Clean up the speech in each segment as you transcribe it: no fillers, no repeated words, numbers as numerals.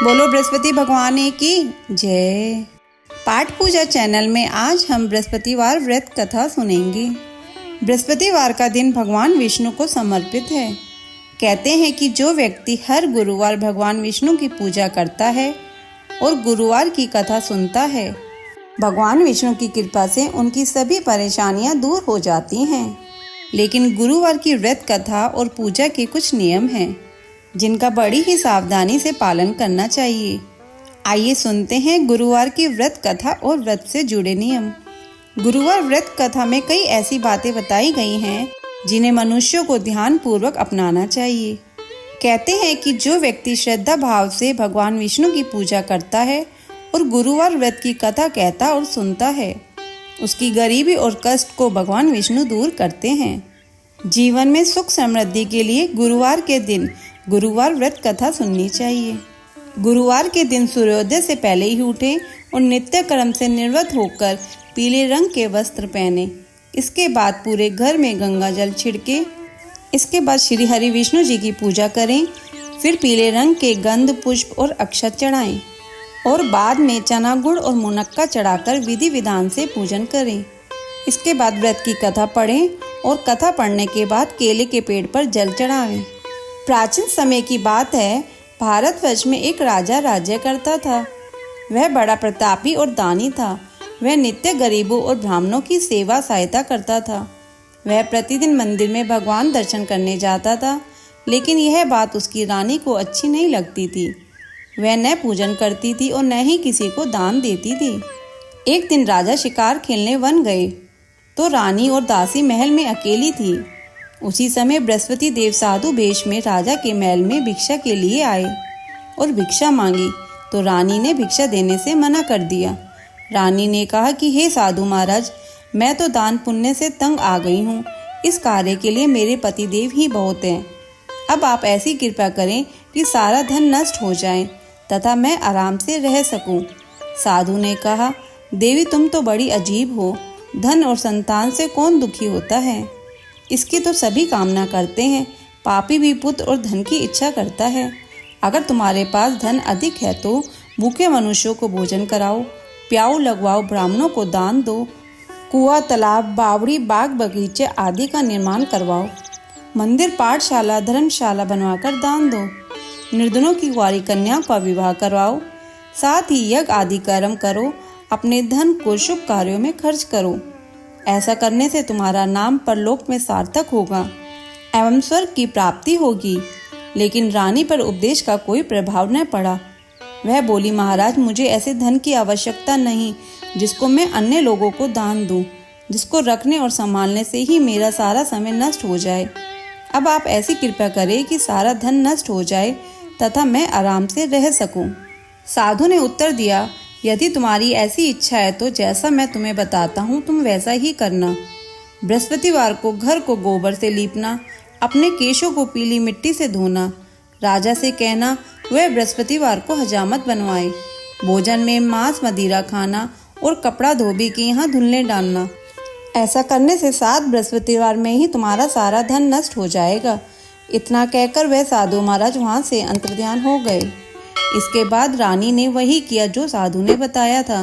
बोलो बृहस्पति भगवान की जय। पाठ पूजा चैनल में आज हम बृहस्पतिवार व्रत कथा सुनेंगे। बृहस्पतिवार का दिन भगवान विष्णु को समर्पित है। कहते हैं कि जो व्यक्ति हर गुरुवार भगवान विष्णु की पूजा करता है और गुरुवार की कथा सुनता है, भगवान विष्णु की कृपा से उनकी सभी परेशानियां दूर हो जाती हैं। लेकिन गुरुवार की व्रत कथा और पूजा के कुछ नियम हैं जिनका बड़ी ही सावधानी से पालन करना चाहिए। आइए सुनते हैं गुरुवार की व्रत कथा और व्रत से जुड़े नियम। गुरुवार व्रत कथा में कई ऐसी बातें बताई गई हैं जिन्हें मनुष्यों को ध्यान पूर्वक अपनाना चाहिए। कहते हैं कि जो व्यक्ति श्रद्धा भाव से भगवान विष्णु की पूजा करता है और गुरुवार व्रत की कथा कहता और सुनता है, उसकी गरीबी और कष्ट को भगवान विष्णु दूर करते हैं। जीवन में सुख समृद्धि के लिए गुरुवार के दिन गुरुवार व्रत कथा सुननी चाहिए। गुरुवार के दिन सूर्योदय से पहले ही उठें और नित्य कर्म से निवृत्त होकर पीले रंग के वस्त्र पहने। इसके बाद पूरे घर में गंगा जल छिड़के। इसके बाद श्री हरि विष्णु जी की पूजा करें। फिर पीले रंग के गंध पुष्प और अक्षत चढ़ाएं और बाद में चना गुड़ और मुनक्का चढ़ाकर विधि विधान से पूजन करें। इसके बाद व्रत की कथा पढ़ें और कथा पढ़ने के बाद केले के पेड़ पर जल चढ़ावें। प्राचीन समय की बात है, भारतवर्ष में एक राजा राज्य करता था। वह बड़ा प्रतापी और दानी था। वह नित्य गरीबों और ब्राह्मणों की सेवा सहायता करता था। वह प्रतिदिन मंदिर में भगवान दर्शन करने जाता था, लेकिन यह बात उसकी रानी को अच्छी नहीं लगती थी। वह न पूजन करती थी और न ही किसी को दान देती थी। एक दिन राजा शिकार खेलने वन गए तो रानी और दासी महल में अकेली थी। उसी समय बृहस्पति देव साधु वेश में राजा के महल में भिक्षा के लिए आए और भिक्षा मांगी तो रानी ने भिक्षा देने से मना कर दिया। रानी ने कहा कि हे साधु महाराज, मैं तो दान पुण्य से तंग आ गई हूँ। इस कार्य के लिए मेरे पतिदेव ही बहुत हैं। अब आप ऐसी कृपा करें कि सारा धन नष्ट हो जाए तथा मैं आराम से रह सकूं। साधु ने कहा, देवी तुम तो बड़ी अजीब हो। धन और संतान से कौन दुखी होता है? इसकी तो सभी कामना करते हैं। पापी भी पुत्र और धन की इच्छा करता है। अगर तुम्हारे पास धन अधिक है तो भूखे मनुष्यों को भोजन कराओ, प्याऊ लगवाओ, ब्राह्मणों को दान दो, कुआं, तालाब, बावड़ी, बाग बगीचे आदि का निर्माण करवाओ, मंदिर, पाठशाला, धर्मशाला बनवाकर दान दो, निर्धनों की कुंवारी कन्याओं का विवाह करवाओ, साथ ही यज्ञ आदि कर्म करो। अपने धन को शुभ कार्यों में खर्च करो। ऐसा करने से तुम्हारा नाम परलोक में सार्थक होगा एवं स्वर्ग की प्राप्ति होगी। लेकिन रानी पर उपदेश का कोई प्रभाव न पड़ा। वह बोली, महाराज, मुझे ऐसे धन की आवश्यकता नहीं जिसको मैं अन्य लोगों को दान दूं, जिसको रखने और संभालने से ही मेरा सारा समय नष्ट हो जाए। अब आप ऐसी कृपा करें कि सारा धन नष्ट हो जाए तथा मैं आराम से रह सकूं। साधु ने उत्तर दिया, यदि तुम्हारी ऐसी इच्छा है तो जैसा मैं तुम्हें बताता हूँ तुम वैसा ही करना। बृहस्पतिवार को घर को गोबर से लीपना, अपने केशों को पीली मिट्टी से धोना। राजा से कहना वह बृहस्पतिवार को हजामत बनवाए। भोजन में मांस मदिरा खाना और कपड़ा धोबी के यहाँ धुलने डालना। ऐसा करने से 7 बृहस्पतिवार में ही तुम्हारा सारा धन नष्ट हो जाएगा। इतना कहकर वह साधु महाराज वहाँ से अंतर्ध्यान हो गए। इसके बाद रानी ने वही किया जो साधु ने बताया था।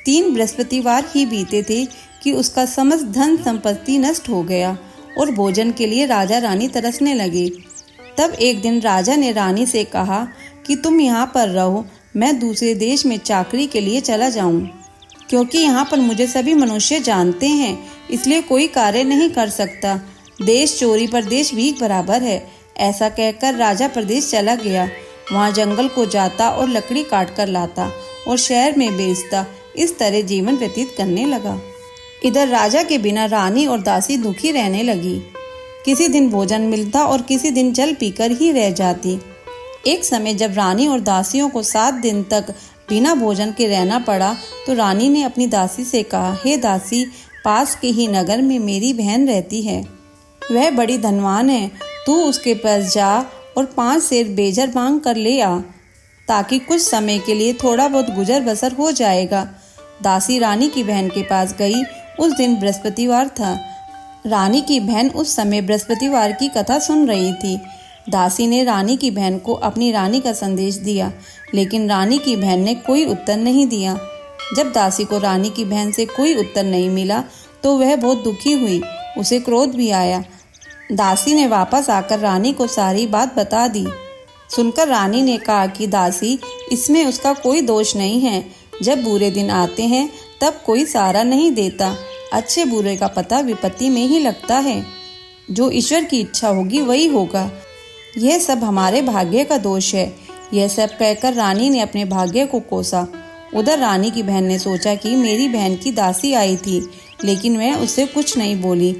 3 बृहस्पतिवार ही बीते थे कि उसका समस्त धन संपत्ति नष्ट हो गया और भोजन के लिए राजा रानी तरसने लगे। तब एक दिन राजा ने रानी से कहा कि तुम यहाँ पर रहो, मैं दूसरे देश में चाकरी के लिए चला जाऊँ, क्योंकि यहाँ पर मुझे सभी मनुष्य जानते हैं, इसलिए कोई कार्य नहीं कर सकता। देश चोरी परदेश भीख बराबर है। ऐसा कहकर राजा प्रदेश चला गया। वहाँ जंगल को जाता और लकड़ी काट कर लाता और शहर में बेचता। इस तरह जीवन व्यतीत करने लगा। इधर राजा के बिना रानी और दासी दुखी रहने लगी। किसी दिन भोजन मिलता और किसी दिन जल पीकर ही रह जाती। एक समय जब रानी और दासियों को 7 दिन तक बिना भोजन के रहना पड़ा तो रानी ने अपनी दासी से कहा, हे दासी, पास के ही नगर में मेरी बहन रहती है। वह बड़ी धनवान है। तू उसके पास जा और 5 सेर बेजर मांग कर ले आ, ताकि कुछ समय के लिए थोड़ा बहुत गुजर बसर हो जाएगा। दासी रानी की बहन के पास गई। उस दिन बृहस्पतिवार था। रानी की बहन उस समय बृहस्पतिवार की कथा सुन रही थी। दासी ने रानी की बहन को अपनी रानी का संदेश दिया, लेकिन रानी की बहन ने कोई उत्तर नहीं दिया। जब दासी को रानी की बहन से कोई उत्तर नहीं मिला तो वह बहुत दुखी हुई, उसे क्रोध भी आया। दासी ने वापस आकर रानी को सारी बात बता दी। सुनकर रानी ने कहा कि दासी, इसमें उसका कोई दोष नहीं है। जब बुरे दिन आते हैं तब कोई सहारा नहीं देता। अच्छे बुरे का पता विपत्ति में ही लगता है। जो ईश्वर की इच्छा होगी वही होगा। यह सब हमारे भाग्य का दोष है। यह सब कहकर रानी ने अपने भाग्य को कोसा। उधर रानी की बहन ने सोचा कि मेरी बहन की दासी आई थी, लेकिन वह उससे कुछ नहीं बोली।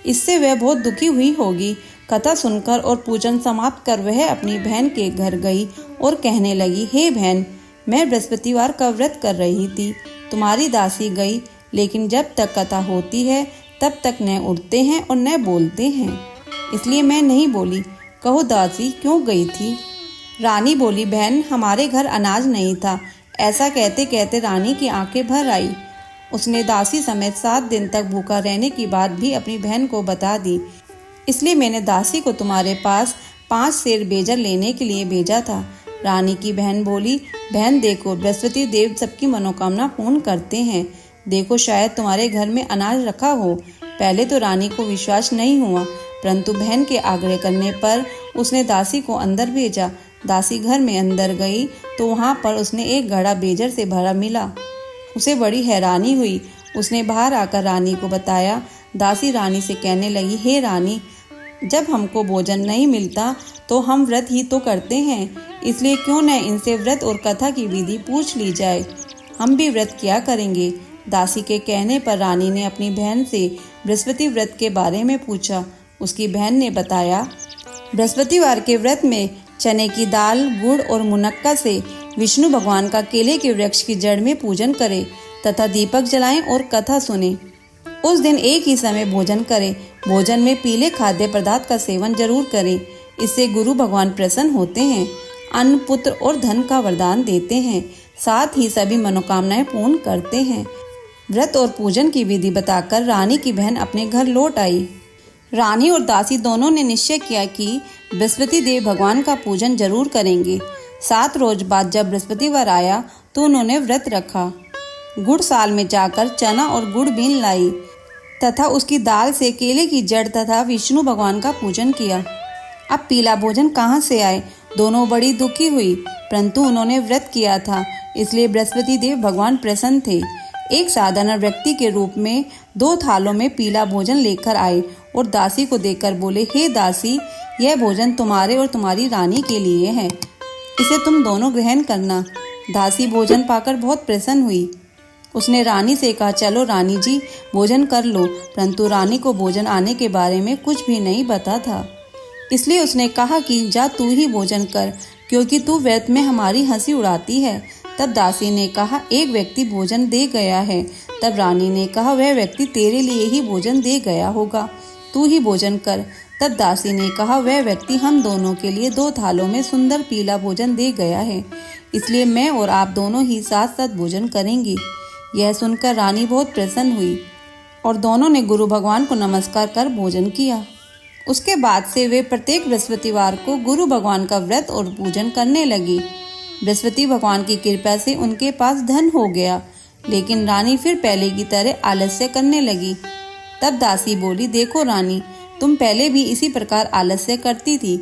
इससे वह बहुत दुखी हुई होगी। कथा सुनकर और पूजन समाप्त कर वह अपनी बहन के घर गई और कहने लगी, हे बहन, मैं बृहस्पतिवार का व्रत कर रही थी। तुम्हारी दासी गई, लेकिन जब तक कथा होती है तब तक न उठते हैं और न बोलते हैं, इसलिए मैं नहीं बोली। कहो दासी, क्यों गई थी? रानी बोली, बहन, हमारे घर अनाज नहीं था। ऐसा कहते कहते रानी की आंखें भर आई। उसने दासी समेत 7 दिन तक भूखा रहने की बात भी अपनी बहन को बता दी। इसलिए मैंने दासी को तुम्हारे पास 5 सेर बेजर लेने के लिए भेजा था। रानी की बहन बोली, बहन देखो, बृहस्पति देव सबकी मनोकामना पूर्ण करते हैं। देखो, शायद तुम्हारे घर में अनाज रखा हो। पहले तो रानी को विश्वास नहीं हुआ, परंतु बहन के आग्रह करने पर उसने दासी को अंदर भेजा। दासी घर में अंदर गई तो वहाँ पर उसने एक घड़ा बेजर से भरा मिला। उसे बड़ी हैरानी हुई। उसने बाहर आकर रानी को बताया। दासी रानी से कहने लगी, हे रानी, जब हमको भोजन नहीं मिलता तो हम व्रत ही तो करते हैं, इसलिए क्यों न इनसे व्रत और कथा की विधि पूछ ली जाए। हम भी व्रत किया करेंगे। दासी के कहने पर रानी ने अपनी बहन से बृहस्पति व्रत के बारे में पूछा। उसकी बहन ने बताया, बृहस्पतिवार के व्रत में चने की दाल, गुड़ और मुनक्का से विष्णु भगवान का केले के वृक्ष की जड़ में पूजन करें तथा दीपक जलाएं और कथा सुने। उस दिन एक ही समय भोजन करें। भोजन में पीले खाद्य पदार्थ का सेवन जरूर करें। इससे गुरु भगवान प्रसन्न होते हैं, अन्न, पुत्र और धन का वरदान देते हैं, साथ ही सभी मनोकामनाएं पूर्ण करते हैं। व्रत और पूजन की विधि बताकर रानी की बहन अपने घर लौट आई। रानी और दासी दोनों ने निश्चय किया कि बृहस्पति देव भगवान का पूजन जरूर करेंगे। 7 रोज बाद जब बृहस्पतिवार आया तो उन्होंने व्रत रखा। गुड़ साल में जाकर चना और गुड़ बीन लाई तथा उसकी दाल से केले की जड़ तथा विष्णु भगवान का पूजन किया। अब पीला भोजन कहाँ से आए? दोनों बड़ी दुखी हुई, परंतु उन्होंने व्रत किया था, इसलिए बृहस्पति देव भगवान प्रसन्न थे। एक साधारण व्यक्ति के रूप में 2 थालों में पीला भोजन लेकर आए और दासी को देकर बोले, हे दासी, यह भोजन तुम्हारे और तुम्हारी रानी के लिए है, इसे तुम दोनों ग्रहण करना। दासी भोजन पाकर बहुत प्रसन्न हुई। उसने रानी से कहा, चलो रानी जी, भोजन कर लो। परंतु रानी को भोजन आने के बारे में कुछ भी नहीं पता था, इसलिए उसने कहा कि जा तू ही भोजन कर, क्योंकि तू व्रत में हमारी हंसी उड़ाती है। तब दासी ने कहा, एक व्यक्ति भोजन दे गया है। तब रानी ने कहा, वह व्यक्ति तेरे लिए ही भोजन दे गया होगा, तू ही भोजन कर। तब दासी ने कहा, वह व्यक्ति हम दोनों के लिए 2 थालों में सुंदर पीला भोजन दे गया है, इसलिए मैं और आप दोनों ही साथ साथ भोजन करेंगे। यह सुनकर रानी बहुत प्रसन्न हुई और दोनों ने गुरु भगवान को नमस्कार कर भोजन किया। उसके बाद से वे प्रत्येक बृहस्पतिवार को गुरु भगवान का व्रत और पूजन करने लगी। बृहस्पति भगवान की कृपा से उनके पास धन हो गया, लेकिन रानी फिर पहले की तरह आलस्य करने लगी। तब दासी बोली, देखो रानी, तुम पहले भी इसी प्रकार आलस्य करती थी।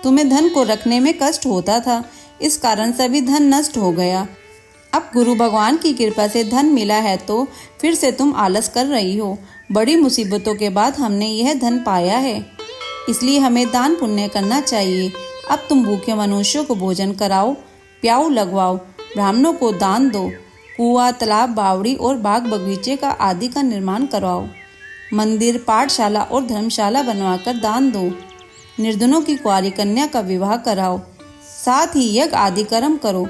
तुम्हें धन को रखने में कष्ट होता था, इस कारण सभी धन नष्ट हो गया। अब गुरु भगवान की कृपा से धन मिला है तो फिर से तुम आलस कर रही हो। बड़ी मुसीबतों के बाद हमने यह धन पाया है, इसलिए हमें दान पुण्य करना चाहिए। अब तुम भूखे मनुष्यों को भोजन कराओ, प्याऊ लगवाओ, ब्राह्मणों को दान दो, कुआं, तालाब, बावड़ी और बाग बगीचे का आदि का निर्माण करवाओ, मंदिर, पाठशाला और धर्मशाला बनवाकर दान दो, निर्धनों की कुंवारी कन्या का विवाह कराओ, साथ ही यज्ञ आदि कर्म करो।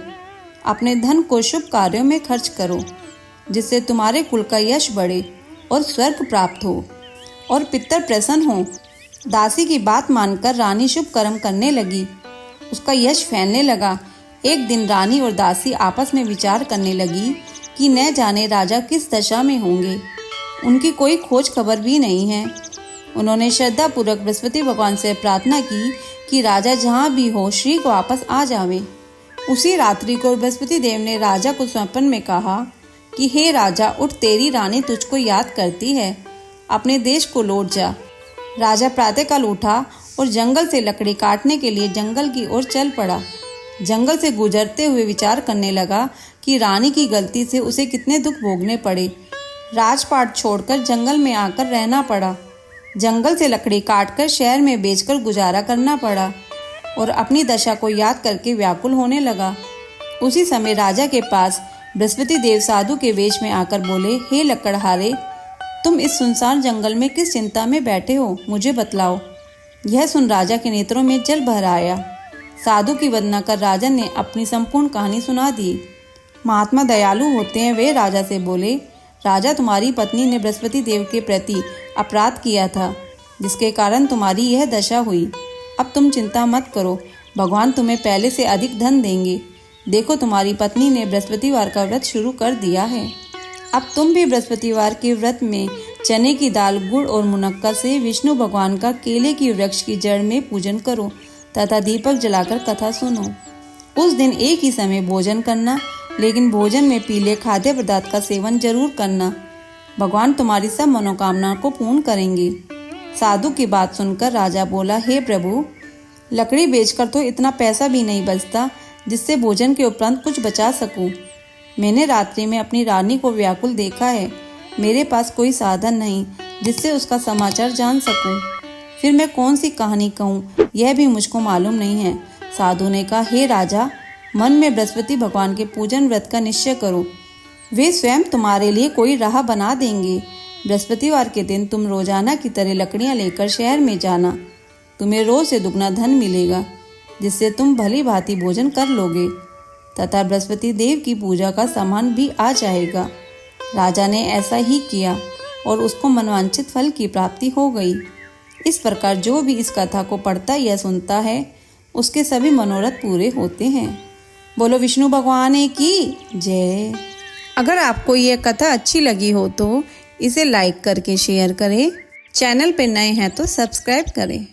अपने धन को शुभ कार्यों में खर्च करो, जिससे तुम्हारे कुल का यश बढ़े और स्वर्ग प्राप्त हो और पितर प्रसन्न हो। दासी की बात मानकर रानी शुभ कर्म करने लगी। उसका यश फैलने लगा। एक दिन रानी और दासी आपस में विचार करने लगी कि न जाने राजा किस दशा में होंगे, उनकी कोई खोज खबर भी नहीं है। उन्होंने श्रद्धापूर्वक बृहस्पति भगवान से प्रार्थना की कि राजा जहाँ भी हो शीघ्र वापस आ जावे। उसी रात्रि को बृहस्पति देव ने राजा को स्वप्न में कहा कि हे राजा, उठ, तेरी रानी तुझको याद करती है, अपने देश को लौट जा। राजा प्रातःकाल उठा और जंगल से लकड़ी काटने के लिए जंगल की ओर चल पड़ा। जंगल से गुजरते हुए विचार करने लगा कि रानी की गलती से उसे कितने दुख भोगने पड़े। राजपाट छोड़कर जंगल में आकर रहना पड़ा। जंगल से लकड़ी काटकर शहर में बेचकर गुजारा करना पड़ा और अपनी दशा को याद करके व्याकुल होने लगा। उसी समय राजा के पास बृहस्पति देव साधु के वेश में आकर बोले, हे लकड़हारे, तुम इस सुनसान जंगल में किस चिंता में बैठे हो, मुझे बतलाओ। यह सुन राजा के नेत्रों में जल भर आया। साधु की वंदना कर राजा ने अपनी संपूर्ण कहानी सुना दी। महात्मा दयालु होते हैं। वे राजा से बोले, राजा, तुम्हारी पत्नी ने बृहस्पति देव के प्रति अपराध किया था, जिसके कारण तुम्हारी यह दशा हुई। अब तुम चिंता मत करो, भगवान तुम्हें पहले से अधिक धन देंगे। देखो, तुम्हारी पत्नी ने बृहस्पतिवार का व्रत शुरू कर दिया है। अब तुम भी बृहस्पतिवार के व्रत में चने की दाल, गुड़ और मुनक्का से विष्णु भगवान का केले की वृक्ष की जड़ में पूजन करो तथा दीपक जलाकर कथा सुनो। उस दिन एक ही समय भोजन करना, लेकिन भोजन में पीले खाद्य पदार्थ का सेवन जरूर करना। भगवान तुम्हारी सब मनोकामना को पूर्ण करेंगे। साधु की बात सुनकर राजा बोला, हे प्रभु, लकड़ी बेचकर तो इतना पैसा भी नहीं बचता जिससे भोजन के उपरांत कुछ बचा सकूं। मैंने रात्रि में अपनी रानी को व्याकुल देखा है। मेरे पास कोई साधन नहीं जिससे उसका समाचार जान सकूं। फिर मैं कौन सी कहानी कहूँ, यह भी मुझको मालूम नहीं है। साधु ने कहा, हे राजा, मन में बृहस्पति भगवान के पूजन व्रत का निश्चय करो। वे स्वयं तुम्हारे लिए कोई राह बना देंगे। बृहस्पतिवार के दिन तुम रोजाना की तरह लकड़ियाँ लेकर शहर में जाना। तुम्हें रोज से दुगना धन मिलेगा, जिससे तुम भली भांति भोजन कर लोगे तथा बृहस्पति देव की पूजा का सामान भी आ जाएगा। राजा ने ऐसा ही किया और उसको मनवांछित फल की प्राप्ति हो गई। इस प्रकार जो भी इस कथा को पढ़ता या सुनता है, उसके सभी मनोरथ पूरे होते हैं। बोलो विष्णु भगवान की जय। अगर आपको यह कथा अच्छी लगी हो तो इसे लाइक करके शेयर करें। चैनल पे नए हैं तो सब्सक्राइब करें।